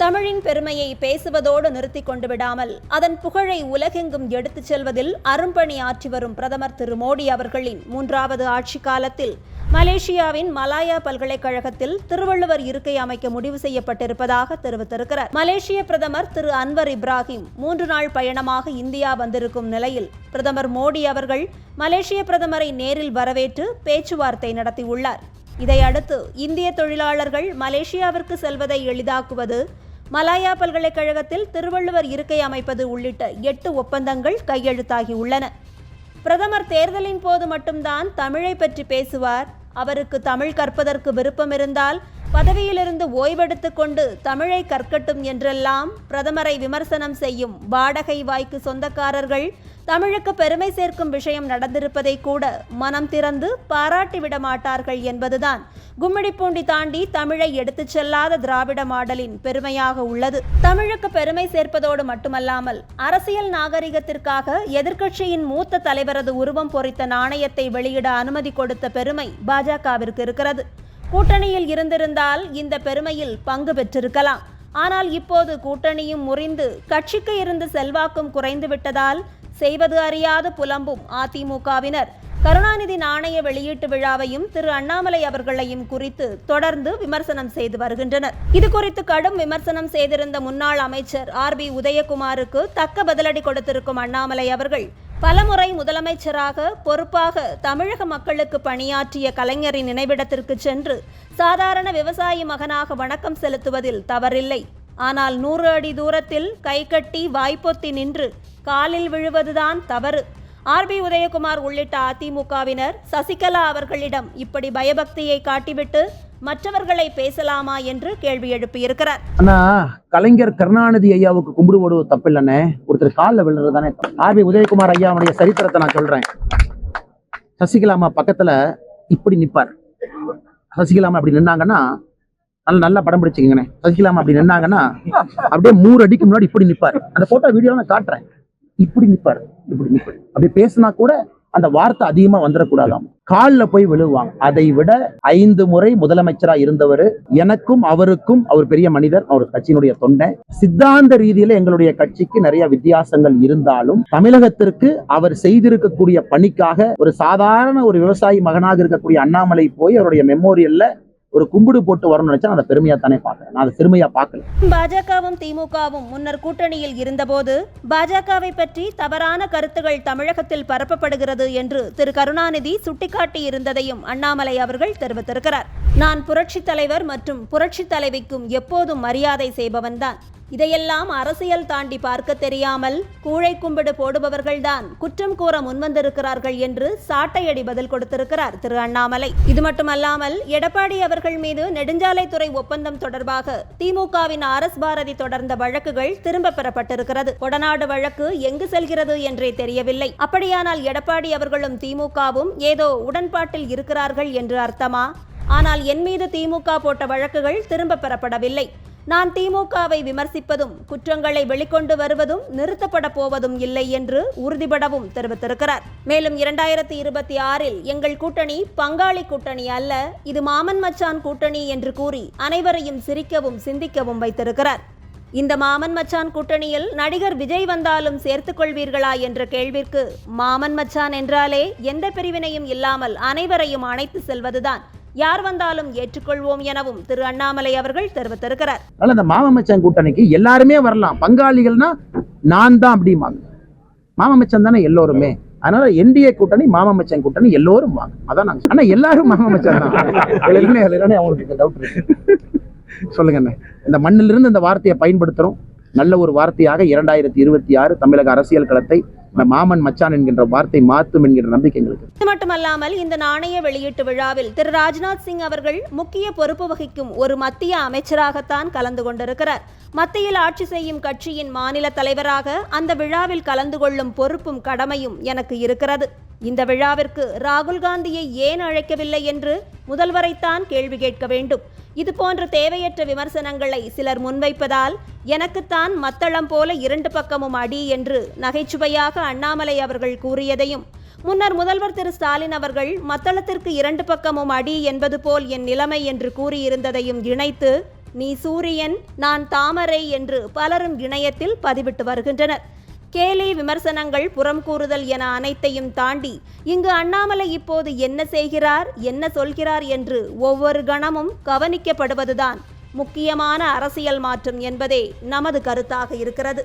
தமிழின் பெருமையை பேசுவதோடு நிறுத்தி கொண்டு விடாமல் அதன் புகழை உலகெங்கும் எடுத்துச் செல்வதில் அரும்பணி ஆற்றி வரும் பிரதமர் திரு மோடி அவர்களின் 3வது ஆட்சி காலத்தில் மலேசியாவின் மலாயா பல்கலைக்கழகத்தில் திருவள்ளுவர் இருக்கை அமைக்க முடிவு செய்யப்பட்டிருப்பதாக தெரிவித்திருக்கிறார். மலேசிய பிரதமர் திரு அன்வர் இப்ராஹிம் 3 நாள் பயணமாக இந்தியா வந்திருக்கும் நிலையில் பிரதமர் மோடி அவர்கள் மலேசிய பிரதமரை நேரில் வரவேற்று பேச்சுவார்த்தை நடத்தியுள்ளார். இதையடுத்து இந்திய தொழிலாளர்கள் மலேசியாவிற்கு செல்வதை எளிதாக்குவது, மலாயா பல்கலைக்கழகத்தில் திருவள்ளுவர் இருக்கை அமைப்பது உள்ளிட்ட 8 ஒப்பந்தங்கள் கையெழுத்தாகியுள்ளன. பிரதமர் தேர்தலின் போது மட்டும்தான் தமிழை பற்றி பேசுவார். அவருக்கு தமிழ் கற்பதற்கு விருப்பம் இருந்தால் பதவியிலிருந்து ஓய்வெடுத்துக் கொண்டு தமிழை கற்கட்டும் என்றெல்லாம் பிரதமரை விமர்சனம் செய்யும் வாடகை வாய்க்கு சொந்தக்காரர்கள் தமிழுக்கு பெருமை சேர்க்கும் விஷயம் நடந்திருப்பதை கூட மனம் திறந்து பாராட்டிவிட மாட்டார்கள் என்பதுதான் கும்மிடிப்பூண்டி தாண்டி தமிழை எடுத்துச் செல்லாத திராவிட மாடலின் பெருமையாக உள்ளது. தமிழுக்கு பெருமை சேர்ப்பதோடு மட்டுமல்லாமல் அரசியல் நாகரிகத்திற்காக எதிர்க்கட்சியின் மூத்த தலைவரது உருவம் பொறித்த நாணயத்தை வெளியிட அனுமதி கொடுத்த பெருமை பாஜகவிற்கு இருக்கிறது. கூட்டணியில் இருந்திருந்தால் இந்த பெருமையில் பங்கு பெற்றிருக்கலாம். ஆனால் இப்போது கூட்டணியும் முறிந்து கட்சிக்கு இருந்த செல்வாக்கும் குறைந்து விட்டதால் செய்வது அறியாது புலம்பும் அதிமுகவினர் கருணாநிதி நாணய வெளியீட்டு விழாவையும் திரு அண்ணாமலை அவர்களையும் குறித்து தொடர்ந்து விமர்சனம் செய்து வருகின்றனர். இது குறித்து கடும் விமர்சனம் செய்திருந்த முன்னாள் அமைச்சர் RB உதயகுமாருக்கு தக்க பதிலடி கொடுத்திருக்கும் அண்ணாமலை அவர்கள் பலமுறை முதலமைச்சராக பொறுப்பாக தமிழக மக்களுக்கு பணியாற்றிய கலைஞரின் நினைவிடத்திற்கு சென்று சாதாரண விவசாயி மகனாக வணக்கம் செலுத்துவதில் தவறில்லை. ஆனால் 100 அடி தூரத்தில் கை கட்டி வாய்ப்பொத்தி நின்று காலில் விழுவதுதான் தவறு. RB உதயகுமார் உள்ளிட்ட அதிமுகவினர் சசிகலா அவர்களிடம் இப்படி பயபக்தியை காட்டிவிட்டு மற்றவர்களை பேசலாமா என்று கேள்வி எழுப்பியிருக்கிறார். ஆனா கலைஞர் கருணாநிதி ஐயாவுக்கு கும்பிடு போடுவது தப்பில்லைன்னு ஒருத்தர் காலில் விழுறது தானே. RB உதயகுமார் ஐயாவுடைய சரித்திரத்தை நான் சொல்றேன். சசிகலாமா பக்கத்துல இப்படி நிப்பார். சசிகலாமா அப்படி நின்னாங்கன்னா நல்லா படம் பிடிச்சிக்கங்கண்ணே. சசிகலாமா அப்படி நின்னாங்கன்னா அப்படியே 3 அடிக்கு முன்னாடி இப்படி நிப்பார். அந்த போட்டோ வீடியோ நான் காட்டுறேன். இப்படி நிப்பார், இப்படி நிப்பார். அப்படி பேசினா கூட அந்த வார்த்தை அதிகமா வந்துடக்கூடாதாம். காலில் போய் விழுவாங்க. அதை விட 5 முறை முதலமைச்சரா இருந்தவர். எனக்கும் அவருக்கும் அவர் பெரிய மனிதர், அவர் கட்சியினுடைய தொண்டை. சித்தாந்த ரீதியில எங்களுடைய கட்சிக்கு நிறைய வித்தியாசங்கள் இருந்தாலும் தமிழகத்திற்கு அவர் செய்திருக்கக்கூடிய பணிக்காக ஒரு சாதாரண ஒரு விவசாயி மகனாக இருக்கக்கூடிய அண்ணாமலை போய் அவருடைய மெமோரியல்ல ஒரு கும்பிடு போட்டு வரணும்னு நினைச்சா அதை பெருமையா தானே பார்க்கிறேன். நான் அதை பெருமையா பார்க்கல. பாஜகவும் திமுகவும் முன்னர் கூட்டணியில் இருந்தபோது பாஜகவை பற்றி தவறான கருத்துகள் தமிழகத்தில் பரப்பப்படுகிறது என்று திரு கருணாநிதி சுட்டிக்காட்டி இருந்ததையும் அண்ணாமலை அவர்கள் தெரிவித்திருக்கிறார். நான் புரட்சி தலைவர் மற்றும் புரட்சி தலைவிக்கும் எப்போதும் மரியாதை செய்பவன்தான். இதையெல்லாம் அரசியல் தாண்டி பார்க்க தெரியாமல் கூழை கும்பிடு போடுபவர்கள்தான் குற்றம் கூற முன்வந்திருக்கிறார்கள் என்று சாட்டையடி பதில் கொடுத்திருக்கிறார் திரு அண்ணாமலை. இது மட்டுமல்லாமல் எடப்பாடி அவர்கள் மீது நெடுஞ்சாலைத்துறை ஒப்பந்தம் தொடர்பாக திமுகவின் RS பாரதி தொடர்ந்த வழக்குகள் திரும்ப பெறப்பட்டிருக்கிறது. கொடநாடு வழக்கு எங்கு செல்கிறது என்றே தெரியவில்லை. அப்படியானால் எடப்பாடி அவர்களும் திமுகவும் ஏதோ உடன்பாட்டில் இருக்கிறார்கள் என்று அர்த்தமா? ஆனால் என் மீது திமுக போட்ட வழக்குகள் திரும்ப பெறப்படவில்லை. நான் திமுகவை விமர்சிப்பதும் குற்றங்களை வெளிக்கொண்டு வருவதும் நிறுத்தப்பட போவதும் இல்லை என்று உறுதிபடவும் தெரிவித்திருக்கிறார். மேலும் 2026இல் எங்கள் கூட்டணி பங்காளி கூட்டணி அல்ல, இது மாமன் மச்சான் கூட்டணி என்று கூறி அனைவரையும் சிரிக்கவும் சிந்திக்கவும் வைத்திருக்கிறார். இந்த மாமன் மச்சான் கூட்டணியில் நடிகர் விஜய் வந்தாலும் சேர்த்துக் கொள்வீர்களா என்ற கேள்விற்கு மாமன் மச்சான் என்றாலே எந்த பிரிவினையும் இல்லாமல் அனைவரையும் அணைத்து செல்வதுதான், யார் வந்தாலும் ஏற்றுக்கொள்வோம் எனவும் திரு அண்ணாமலை அவர்கள் தெரிவித்திருக்கிறார். அந்த மாமன் கூட்டணிக்கு எல்லாருமே வரலாம், பங்காளிகள்னா நான் தான் அப்படிமாங்க. மாமன் தானே எல்லோருமே. அதனால NDA கூட்டணி மாமன் கூட்டணி எல்லோரும் வாங்க. அதான் நாங்க. ஆனா எல்லாரும் மாமன் தான். அவங்களுக்கு டவுட் இருக்கு. சொல்லுங்க. இந்த மண்ணிலிருந்து இந்த வார்த்தையை பயன்படுத்துறோம். நல்ல ஒரு வார்த்தையாக 2026 தமிழக அரசியல் களத்தை இந்த மாமன் மச்சான் என்கின்ற வார்த்தை மாற்றும் என்கிற நம்பிக்கை எங்களுக்கு. இது மட்டுமல்லாமல் இந்த நாணய வெளியீட்டு விழாவில் திரு ராஜ்நாத் சிங் அவர்கள் முக்கிய பொறுப்பு வகிக்கும் ஒரு மத்திய அமைச்சராகத்தான் கலந்து கொண்டிருக்கிறார். மத்தியில் ஆட்சி செய்யும் கட்சியின் மாநில தலைவராக அந்த விழாவில் கலந்து கொள்ளும் பொறுப்பும் கடமையும் எனக்கு இருக்கிறது. இந்த விழாவிற்கு ராகுல் காந்தியை ஏன் அழைக்கவில்லை என்று முதல்வரைத்தான் கேள்வி கேட்க வேண்டும். இது போன்ற தேவையற்ற விமர்சனங்களை சிலர் முன்வைப்பதால் எனக்குத்தான் மத்தளம் போல 2 பக்கமும் அடி என்று நகைச்சுவையாக அண்ணாமலை அவர்கள் கூறியதையும், முன்னர் முதல்வர் திரு ஸ்டாலின் அவர்கள் மத்தளத்திற்கு 2 பக்கமும் அடி என்பது போல் என் நிலைமை என்று கூறியிருந்ததையும் இணைத்து நீ சூரியன் நான் தாமரை என்று பலரும் இணையத்தில் பதிவிட்டு வருகின்றனர். கேலி விமர்சனங்கள், புறம் கூறுதல் என அனைத்தையும் தாண்டி இங்கு அண்ணாமலை இப்போது என்ன செய்கிறார், என்ன சொல்கிறார் என்று ஒவ்வொரு கணமும் கவனிக்கப்படுவதுதான் முக்கியமான அரசியல் மாற்றம் என்பதே நமது கருத்தாக இருக்கிறது.